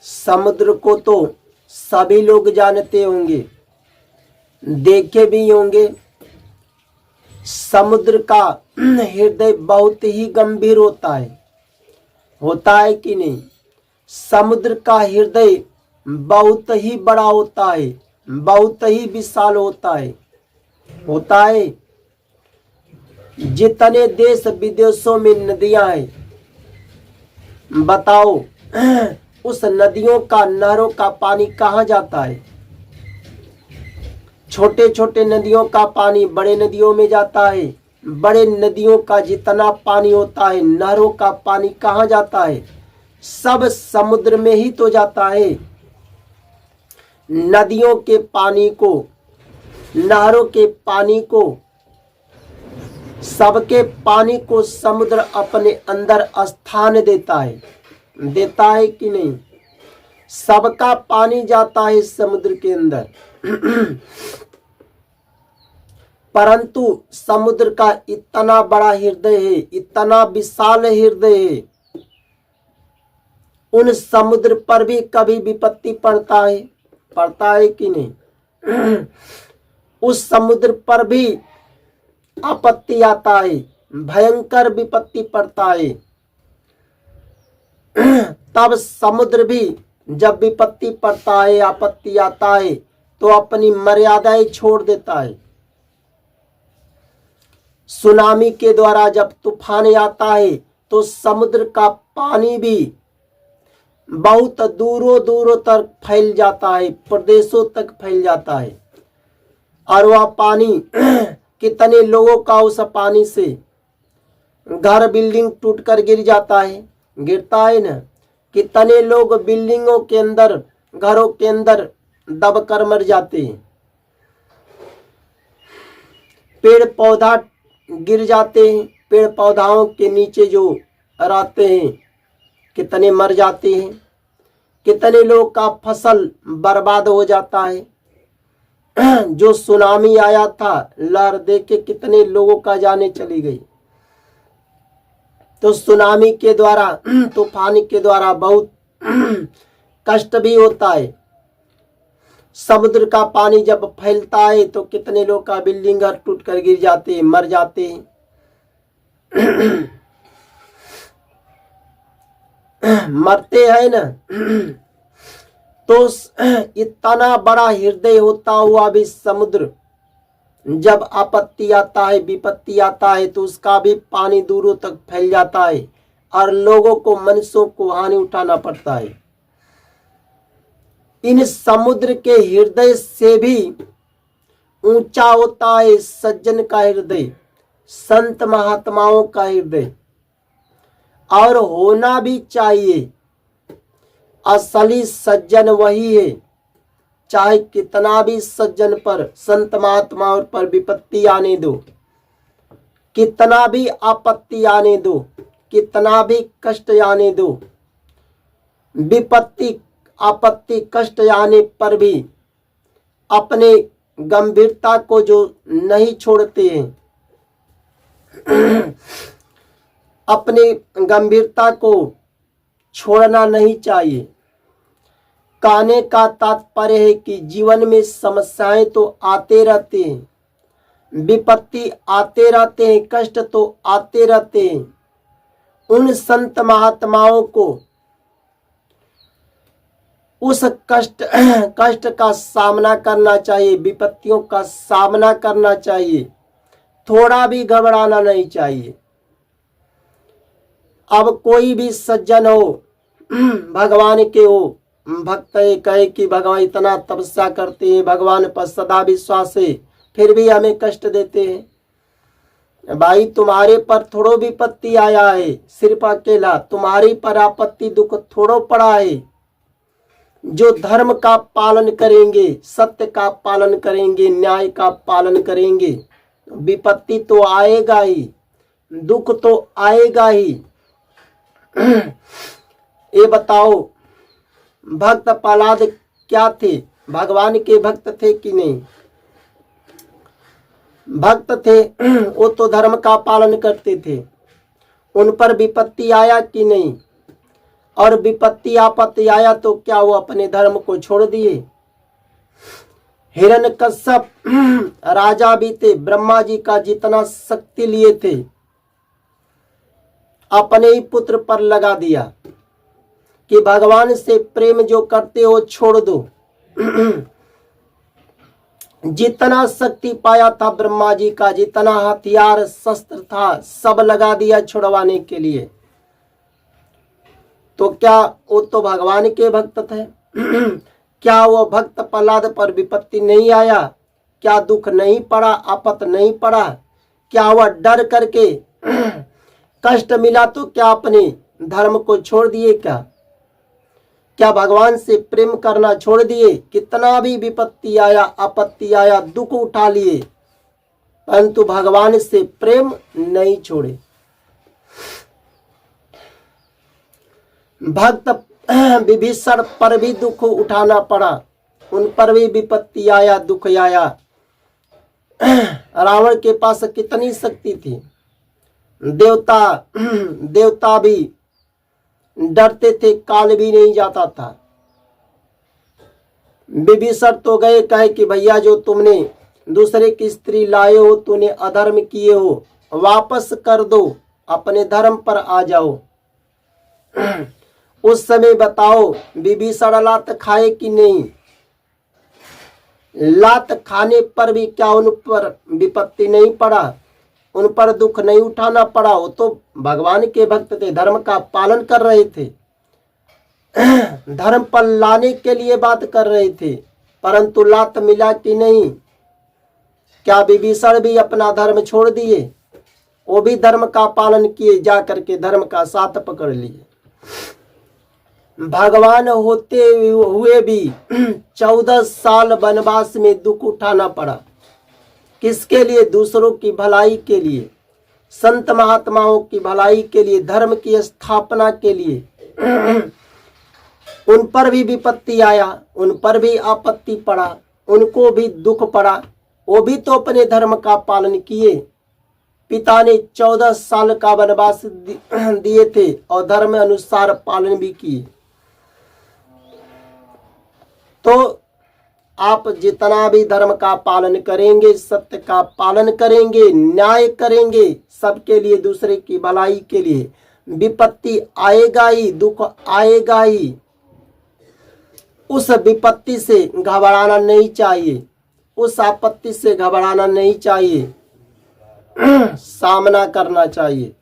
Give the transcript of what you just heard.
समुद्र को तो सभी लोग जानते होंगे, देखे भी होंगे। समुद्र का हृदय बहुत ही गंभीर होता है कि नहीं? समुद्र का हृदय बहुत ही बड़ा होता है, बहुत ही विशाल होता है। जितने देश विदेशों में नदियां हैं, बताओ उस नदियों का, नहरों का पानी कहाँ जाता है? छोटे छोटे नदियों का पानी बड़े नदियों में जाता है। बड़े नदियों का जितना पानी होता है, नहरों का पानी कहाँ जाता है? सब समुद्र में ही तो जाता है। नदियों के पानी को, नहरों के पानी को, सबके पानी को समुद्र अपने अंदर स्थान देता है कि नहीं? सबका पानी जाता है समुद्र के अंदर। परंतु समुद्र का इतना बड़ा हृदय है, इतना विशाल हृदय है, उन समुद्र पर भी कभी विपत्ति पड़ता है कि नहीं? उस समुद्र पर भी आपत्ति आता है, भयंकर विपत्ति पड़ता है। तब समुद्र भी जब विपत्ति पड़ता है, आपत्ति आता है, तो अपनी मर्यादाएं छोड़ देता है। सुनामी के द्वारा जब तूफान आता है, तो समुद्र का पानी भी बहुत दूरों दूरों तक फैल जाता है, प्रदेशों तक फैल जाता है। और वह पानी कितने लोगों का, उस पानी से घर बिल्डिंग टूटकर गिरता है ना। कितने लोग बिल्डिंगों के अंदर, घरों के अंदर दबकर मर जाते हैं। पेड़ पौधा गिर जाते हैं, पेड़ पौधाओं के नीचे जो रहते हैं कितने मर जाते हैं। कितने लोग का फसल बर्बाद हो जाता है। जो सुनामी आया था, लहर देख के कितने लोगों का जाने चली गई। तो सुनामी के द्वारा, तूफान के द्वारा बहुत कष्ट भी होता है। समुद्र का पानी जब फैलता है तो कितने लोग का बिल्डिंग घर टूटकर गिर जाते हैं, मर जाते हैं। मरते हैं ना। तो इतना बड़ा हृदय होता हुआ भी समुद्र जब आपत्ति आता है, विपत्ति आता है, तो उसका भी पानी दूरों तक फैल जाता है और लोगों को, मनुष्यों को हानि उठाना पड़ता है। इन समुद्र के हृदय से भी ऊंचा होता है सज्जन का हृदय, संत महात्माओं का हृदय। और होना भी चाहिए। असली सज्जन वही है, चाहे कितना भी सज्जन पर, संत महात्माओं पर विपत्ति आने दो, कितना भी आपत्ति आने दो, कितना भी कष्ट आने दो, विपत्ति, आपत्ति, कष्ट आने पर भी अपने गंभीरता को जो नहीं छोड़ते हैं, अपनी गंभीरता को छोड़ना नहीं चाहिए। कहने का तात्पर्य है कि जीवन में समस्याएं तो आते रहते हैं, विपत्ति आते रहते हैं, कष्ट तो आते रहते हैं। उन संत महात्माओं को उस कष्ट का सामना करना चाहिए, विपत्तियों का सामना करना चाहिए, थोड़ा भी घबराना नहीं चाहिए। अब कोई भी सज्जन हो, भगवान के हो, भक्त कहे कि भगवान इतना तपस्या करते हैं, भगवान पर सदा विश्वास है, फिर भी हमें कष्ट देते हैं। भाई तुम्हारे पर थोड़ो विपत्ति आया है, सिर्फ अकेला तुम्हारी पर आपत्ति दुख थोड़ो पड़ा है। जो धर्म का पालन करेंगे, सत्य का पालन करेंगे, न्याय का पालन करेंगे, विपत्ति तो आएगा ही, दुख तो आएगा ही। ये बताओ, भक्त प्रहलाद क्या थे? भगवान के भक्त थे कि नहीं? भक्त थे, वो तो धर्म का पालन करते थे। उन पर विपत्ति आया कि नहीं? और विपत्ति आपत्ति आया तो क्या वो अपने धर्म को छोड़ दिए? हिरण्यकश्यप राजा भी थे, ब्रह्मा जी का जितना शक्ति लिए थे अपने ही पुत्र पर लगा दिया कि भगवान से प्रेम जो करते हो छोड़ दो। जितना शक्ति पाया था ब्रह्मा जी का, जितना हथियार शस्त्र था, सब लगा दिया छुड़वाने के लिए। तो क्या वो तो भगवान के भक्त थे? क्या वो भक्त प्रहलाद पर विपत्ति नहीं आया? क्या दुख नहीं पड़ा, आपत नहीं पड़ा? क्या वह डर करके कष्ट मिला तो क्या अपने धर्म को छोड़ दिए? क्या भगवान से प्रेम करना छोड़ दिए? कितना भी विपत्ति आया, आपत्ति आया, दुख उठा लिए, परंतु भगवान से प्रेम नहीं छोड़े। भक्त विभीषण पर भी दुख उठाना पड़ा, उन पर भी विपत्ति आया, दुख आया। रावण के पास कितनी शक्ति थी, देवता भी डरते थे, काल भी नहीं जाता था। विभीषण तो गए, कहे कि भैया जो तुमने दूसरे की स्त्री लाए हो, तूने अधर्म किए हो, वापस कर दो, अपने धर्म पर आ जाओ। उस समय बताओ विभीषण लात खाए कि नहीं? लात खाने पर भी क्या उन पर विपत्ति नहीं पड़ा, उन पर दुख नहीं उठाना पड़ा? वो तो भगवान के भक्त थे, धर्म का पालन कर रहे थे, धर्म पर लाने के लिए बात कर रहे थे, परंतु लात मिला कि नहीं? क्या विभीषण भी अपना धर्म छोड़ दिए? वो भी धर्म का पालन किए, जा करके धर्म का साथ पकड़ लिए। भगवान होते हुए भी 14 साल वनवास में दुख उठाना पड़ा। किसके लिए? दूसरों की भलाई के लिए, संत महात्माओं की भलाई के लिए, धर्म की स्थापना के लिए। उन पर भी विपत्ति आया, उन पर भी आपत्ति पड़ा, उनको भी दुख पड़ा, वो भी तो अपने धर्म का पालन किए। पिता ने 14 साल का वनवास दिए थे और धर्म अनुसार पालन भी किए। तो आप जितना भी धर्म का पालन करेंगे, सत्य का पालन करेंगे, न्याय करेंगे, सबके लिए, दूसरे की भलाई के लिए, विपत्ति आएगा ही, दुख आएगा ही। उस विपत्ति से घबराना नहीं चाहिए, उस आपत्ति से घबराना नहीं चाहिए, सामना करना चाहिए।